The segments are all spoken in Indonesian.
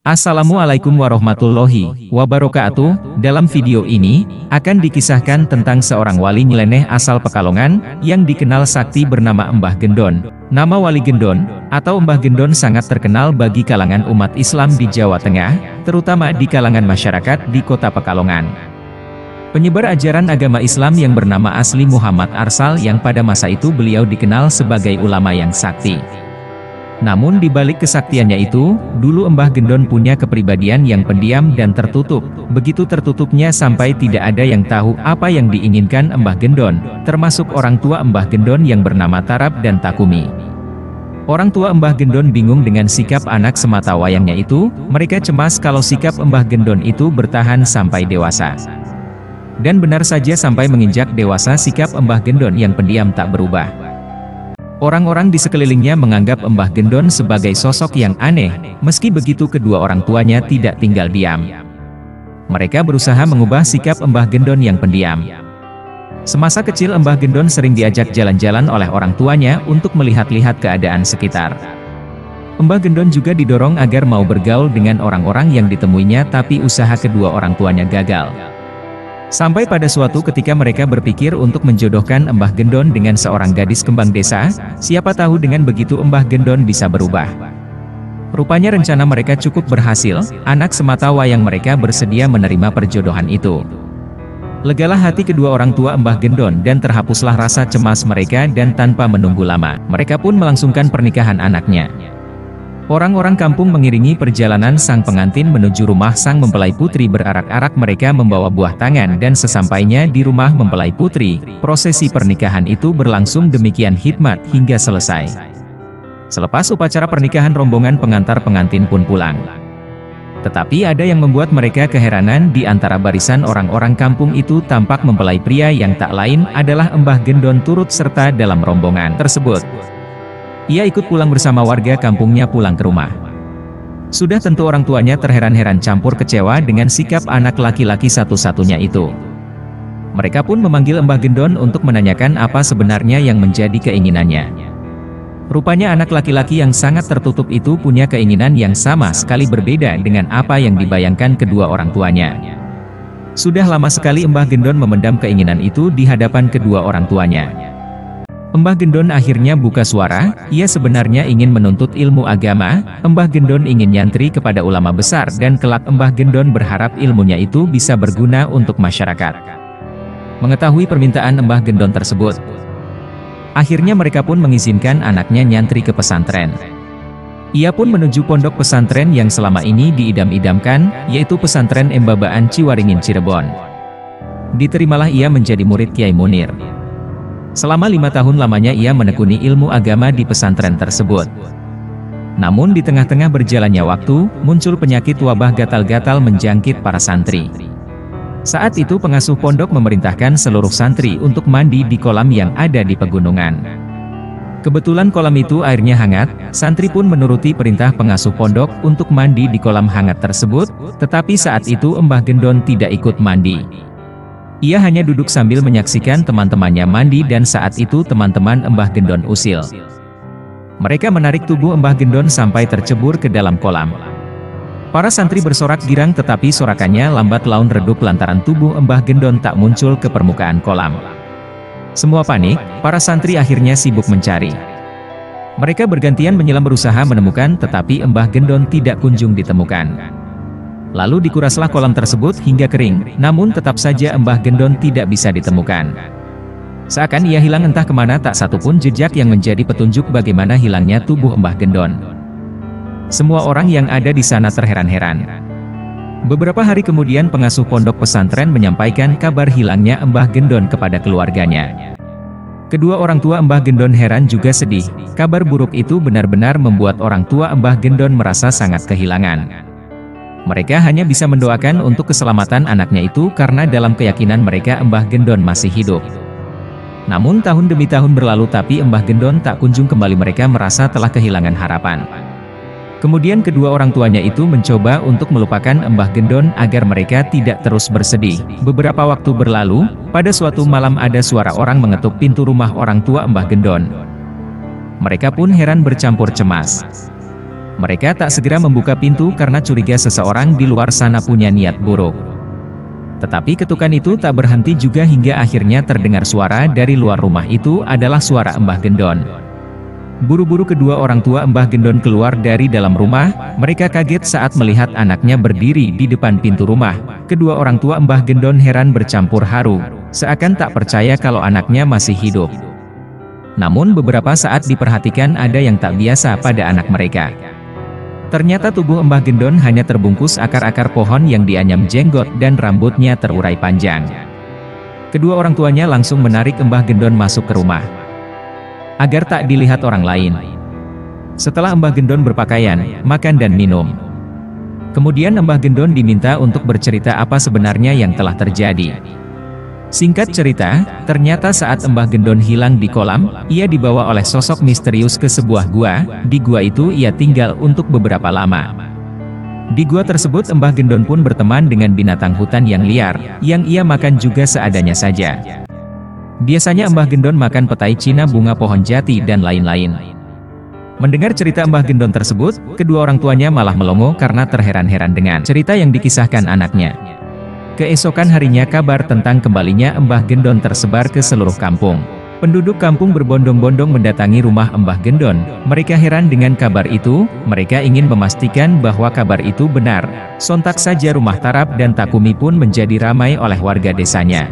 Assalamualaikum warahmatullahi wabarakatuh. Dalam video ini, akan dikisahkan tentang seorang wali nyeleneh asal Pekalongan, yang dikenal sakti bernama Mbah Gendon. Nama Wali Gendon, atau Mbah Gendon sangat terkenal bagi kalangan umat Islam di Jawa Tengah, terutama di kalangan masyarakat di kota Pekalongan. Penyebar ajaran agama Islam yang bernama asli Muhammad Arsal, yang pada masa itu beliau dikenal sebagai ulama yang sakti. Namun di balik kesaktiannya itu, dulu Mbah Gendon punya kepribadian yang pendiam dan tertutup. Begitu tertutupnya sampai tidak ada yang tahu apa yang diinginkan Mbah Gendon, termasuk orang tua Mbah Gendon yang bernama Tarab dan Takumi. Orang tua Mbah Gendon bingung dengan sikap anak sematawayangnya itu, mereka cemas kalau sikap Mbah Gendon itu bertahan sampai dewasa. Dan benar saja sampai menginjak dewasa sikap Mbah Gendon yang pendiam tak berubah. Orang-orang di sekelilingnya menganggap Mbah Gendon sebagai sosok yang aneh, meski begitu kedua orang tuanya tidak tinggal diam. Mereka berusaha mengubah sikap Mbah Gendon yang pendiam. Semasa kecil Mbah Gendon sering diajak jalan-jalan oleh orang tuanya untuk melihat-lihat keadaan sekitar. Mbah Gendon juga didorong agar mau bergaul dengan orang-orang yang ditemuinya, tapi usaha kedua orang tuanya gagal. Sampai pada suatu ketika mereka berpikir untuk menjodohkan Mbah Gendon dengan seorang gadis kembang desa, siapa tahu dengan begitu Mbah Gendon bisa berubah. Rupanya rencana mereka cukup berhasil, anak sematawayang mereka bersedia menerima perjodohan itu. Legalah hati kedua orang tua Mbah Gendon dan terhapuslah rasa cemas mereka, dan tanpa menunggu lama, mereka pun melangsungkan pernikahan anaknya. Orang-orang kampung mengiringi perjalanan sang pengantin menuju rumah sang mempelai putri berarak-arak, mereka membawa buah tangan, dan sesampainya di rumah mempelai putri, prosesi pernikahan itu berlangsung demikian hikmat hingga selesai. Selepas upacara pernikahan, rombongan pengantar pengantin pun pulang. Tetapi ada yang membuat mereka keheranan. Di antara barisan orang-orang kampung itu tampak mempelai pria yang tak lain adalah Mbah Gendon turut serta dalam rombongan tersebut. Ia ikut pulang bersama warga kampungnya pulang ke rumah. Sudah tentu orang tuanya terheran-heran campur kecewa dengan sikap anak laki-laki satu-satunya itu. Mereka pun memanggil Mbah Gendon untuk menanyakan apa sebenarnya yang menjadi keinginannya. Rupanya anak laki-laki yang sangat tertutup itu punya keinginan yang sama sekali berbeda dengan apa yang dibayangkan kedua orang tuanya. Sudah lama sekali Mbah Gendon memendam keinginan itu di hadapan kedua orang tuanya. Mbah Gendon akhirnya buka suara, ia sebenarnya ingin menuntut ilmu agama. Mbah Gendon ingin nyantri kepada ulama besar, dan kelak Mbah Gendon berharap ilmunya itu bisa berguna untuk masyarakat. Mengetahui permintaan Mbah Gendon tersebut, akhirnya mereka pun mengizinkan anaknya nyantri ke pesantren. Ia pun menuju pondok pesantren yang selama ini diidam-idamkan, yaitu pesantren Embabaan Ciwaringin Cirebon. Diterimalah ia menjadi murid Kiai Munir. Selama 5 tahun lamanya ia menekuni ilmu agama di pesantren tersebut. Namun di tengah-tengah berjalannya waktu, muncul penyakit wabah gatal-gatal menjangkit para santri. Saat itu pengasuh pondok memerintahkan seluruh santri untuk mandi di kolam yang ada di pegunungan. Kebetulan kolam itu airnya hangat, santri pun menuruti perintah pengasuh pondok untuk mandi di kolam hangat tersebut, tetapi saat itu Mbah Gendon tidak ikut mandi. Ia hanya duduk sambil menyaksikan teman-temannya mandi, dan saat itu teman-teman Mbah Gendon usil. Mereka menarik tubuh Mbah Gendon sampai tercebur ke dalam kolam. Para santri bersorak girang, tetapi sorakannya lambat laun redup lantaran tubuh Mbah Gendon tak muncul ke permukaan kolam. Semua panik, para santri akhirnya sibuk mencari. Mereka bergantian menyelam berusaha menemukan, tetapi Mbah Gendon tidak kunjung ditemukan. Lalu dikuraslah kolam tersebut hingga kering, namun tetap saja Mbah Gendon tidak bisa ditemukan. Seakan ia hilang entah kemana, tak satupun jejak yang menjadi petunjuk bagaimana hilangnya tubuh Mbah Gendon. Semua orang yang ada di sana terheran-heran. Beberapa hari kemudian pengasuh pondok pesantren menyampaikan kabar hilangnya Mbah Gendon kepada keluarganya. Kedua orang tua Mbah Gendon heran juga sedih. Kabar buruk itu benar-benar membuat orang tua Mbah Gendon merasa sangat kehilangan. Mereka hanya bisa mendoakan untuk keselamatan anaknya itu, karena dalam keyakinan mereka Mbah Gendon masih hidup. Namun tahun demi tahun berlalu, tapi Mbah Gendon tak kunjung kembali. Mereka merasa telah kehilangan harapan. Kemudian kedua orang tuanya itu mencoba untuk melupakan Mbah Gendon agar mereka tidak terus bersedih. Beberapa waktu berlalu, pada suatu malam ada suara orang mengetuk pintu rumah orang tua Mbah Gendon. Mereka pun heran bercampur cemas. Mereka tak segera membuka pintu karena curiga seseorang di luar sana punya niat buruk. Tetapi ketukan itu tak berhenti juga hingga akhirnya terdengar suara dari luar rumah. Itu adalah suara Mbah Gendon. Buru-buru kedua orang tua Mbah Gendon keluar dari dalam rumah. Mereka kaget saat melihat anaknya berdiri di depan pintu rumah. Kedua orang tua Mbah Gendon heran bercampur haru, seakan tak percaya kalau anaknya masih hidup. Namun beberapa saat diperhatikan ada yang tak biasa pada anak mereka. Ternyata tubuh Mbah Gendon hanya terbungkus akar-akar pohon yang dianyam jenggot dan rambutnya terurai panjang. Kedua orang tuanya langsung menarik Mbah Gendon masuk ke rumah, agar tak dilihat orang lain. Setelah Mbah Gendon berpakaian, makan dan minum, kemudian Mbah Gendon diminta untuk bercerita apa sebenarnya yang telah terjadi. Singkat cerita, ternyata saat Mbah Gendon hilang di kolam, ia dibawa oleh sosok misterius ke sebuah gua. Di gua itu ia tinggal untuk beberapa lama. Di gua tersebut Mbah Gendon pun berteman dengan binatang hutan yang liar, yang ia makan juga seadanya saja. Biasanya Mbah Gendon makan petai Cina, bunga pohon jati dan lain-lain. Mendengar cerita Mbah Gendon tersebut, kedua orang tuanya malah melongo karena terheran-heran dengan cerita yang dikisahkan anaknya. Keesokan harinya kabar tentang kembalinya Mbah Gendon tersebar ke seluruh kampung. Penduduk kampung berbondong-bondong mendatangi rumah Mbah Gendon. Mereka heran dengan kabar itu, mereka ingin memastikan bahwa kabar itu benar. Sontak saja rumah Tarap dan Takumi pun menjadi ramai oleh warga desanya.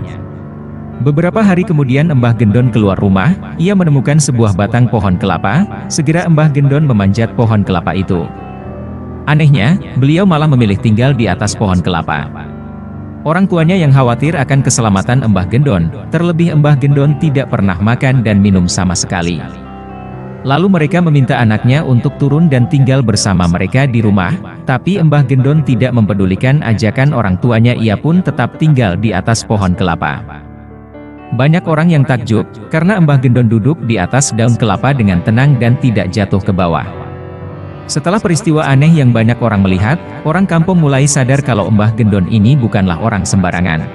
Beberapa hari kemudian Mbah Gendon keluar rumah, ia menemukan sebuah batang pohon kelapa. Segera Mbah Gendon memanjat pohon kelapa itu. Anehnya, beliau malah memilih tinggal di atas pohon kelapa. Orang tuanya yang khawatir akan keselamatan Mbah Gendon, terlebih Mbah Gendon tidak pernah makan dan minum sama sekali. Lalu mereka meminta anaknya untuk turun dan tinggal bersama mereka di rumah, tapi Mbah Gendon tidak mempedulikan ajakan orang tuanya, ia pun tetap tinggal di atas pohon kelapa. Banyak orang yang takjub, karena Mbah Gendon duduk di atas daun kelapa dengan tenang dan tidak jatuh ke bawah. Setelah peristiwa aneh yang banyak orang melihat, orang kampung mulai sadar kalau Mbah Gendon ini bukanlah orang sembarangan.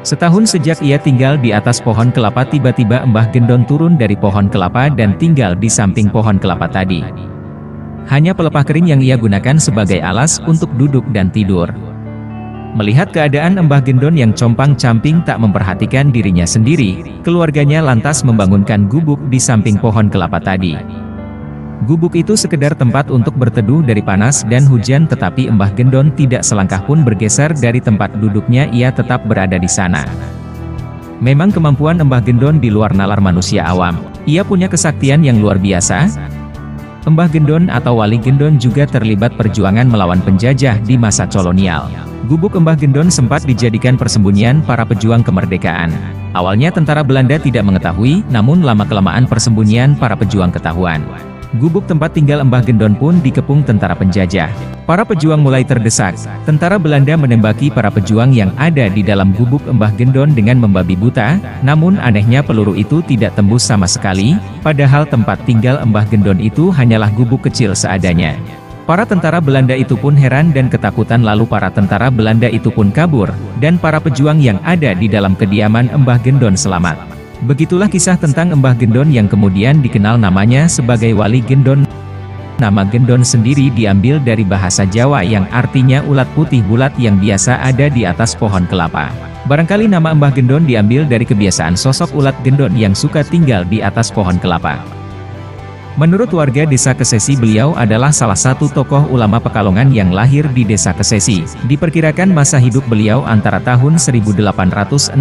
Setahun sejak ia tinggal di atas pohon kelapa, tiba-tiba Mbah Gendon turun dari pohon kelapa dan tinggal di samping pohon kelapa tadi. Hanya pelepah kering yang ia gunakan sebagai alas untuk duduk dan tidur. Melihat keadaan Mbah Gendon yang compang-camping tak memperhatikan dirinya sendiri, keluarganya lantas membangunkan gubuk di samping pohon kelapa tadi. Gubuk itu sekedar tempat untuk berteduh dari panas dan hujan, tetapi Mbah Gendon tidak selangkah pun bergeser dari tempat duduknya, ia tetap berada di sana. Memang kemampuan Mbah Gendon di luar nalar manusia awam. Ia punya kesaktian yang luar biasa. Mbah Gendon atau Wali Gendon juga terlibat perjuangan melawan penjajah di masa kolonial. Gubuk Mbah Gendon sempat dijadikan persembunyian para pejuang kemerdekaan. Awalnya tentara Belanda tidak mengetahui, namun lama-kelamaan persembunyian para pejuang ketahuan. Gubuk tempat tinggal Mbah Gendon pun dikepung tentara penjajah. Para pejuang mulai terdesak. Tentara Belanda menembaki para pejuang yang ada di dalam gubuk Mbah Gendon dengan membabi buta. Namun anehnya peluru itu tidak tembus sama sekali, padahal tempat tinggal Mbah Gendon itu hanyalah gubuk kecil seadanya. Para tentara Belanda itu pun heran dan ketakutan, lalu para tentara Belanda itu pun kabur, dan para pejuang yang ada di dalam kediaman Mbah Gendon selamat. Begitulah kisah tentang Mbah Gendon yang kemudian dikenal namanya sebagai Wali Gendon. Nama Gendon sendiri diambil dari bahasa Jawa yang artinya ulat putih bulat yang biasa ada di atas pohon kelapa. Barangkali nama Mbah Gendon diambil dari kebiasaan sosok ulat Gendon yang suka tinggal di atas pohon kelapa. Menurut warga desa Kesesi, beliau adalah salah satu tokoh ulama Pekalongan yang lahir di desa Kesesi. Diperkirakan masa hidup beliau antara tahun 1868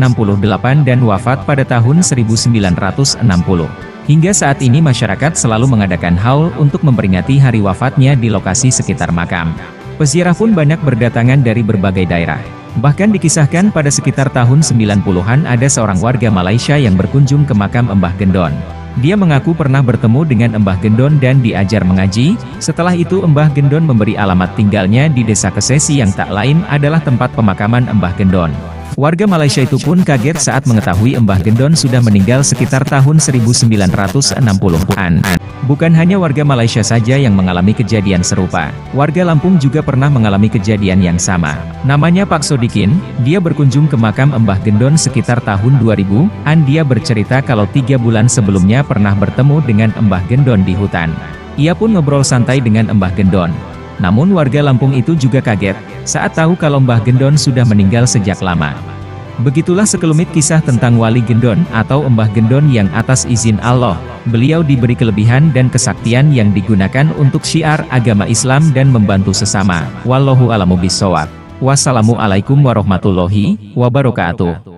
dan wafat pada tahun 1960. Hingga saat ini masyarakat selalu mengadakan haul untuk memperingati hari wafatnya di lokasi sekitar makam. Peziarah pun banyak berdatangan dari berbagai daerah. Bahkan dikisahkan pada sekitar tahun 90-an ada seorang warga Malaysia yang berkunjung ke makam Mbah Gendon. Dia mengaku pernah bertemu dengan Mbah Gendon dan diajar mengaji. Setelah itu Mbah Gendon memberi alamat tinggalnya di desa Kesesi yang tak lain adalah tempat pemakaman Mbah Gendon. Warga Malaysia itu pun kaget saat mengetahui Mbah Gendon sudah meninggal sekitar tahun 1960-an. Bukan hanya warga Malaysia saja yang mengalami kejadian serupa. Warga Lampung juga pernah mengalami kejadian yang sama. Namanya Pak Sodikin, dia berkunjung ke makam Mbah Gendon sekitar tahun 2000-an. Dia bercerita kalau 3 bulan sebelumnya pernah bertemu dengan Mbah Gendon di hutan. Ia pun ngobrol santai dengan Mbah Gendon. Namun warga Lampung itu juga kaget, saat tahu kalau Mbah Gendon sudah meninggal sejak lama. Begitulah sekelumit kisah tentang Wali Gendon atau Mbah Gendon yang atas izin Allah, beliau diberi kelebihan dan kesaktian yang digunakan untuk syiar agama Islam dan membantu sesama. Wallahu a'lamu bishawab. Wassalamualaikum warahmatullahi wabarakatuh.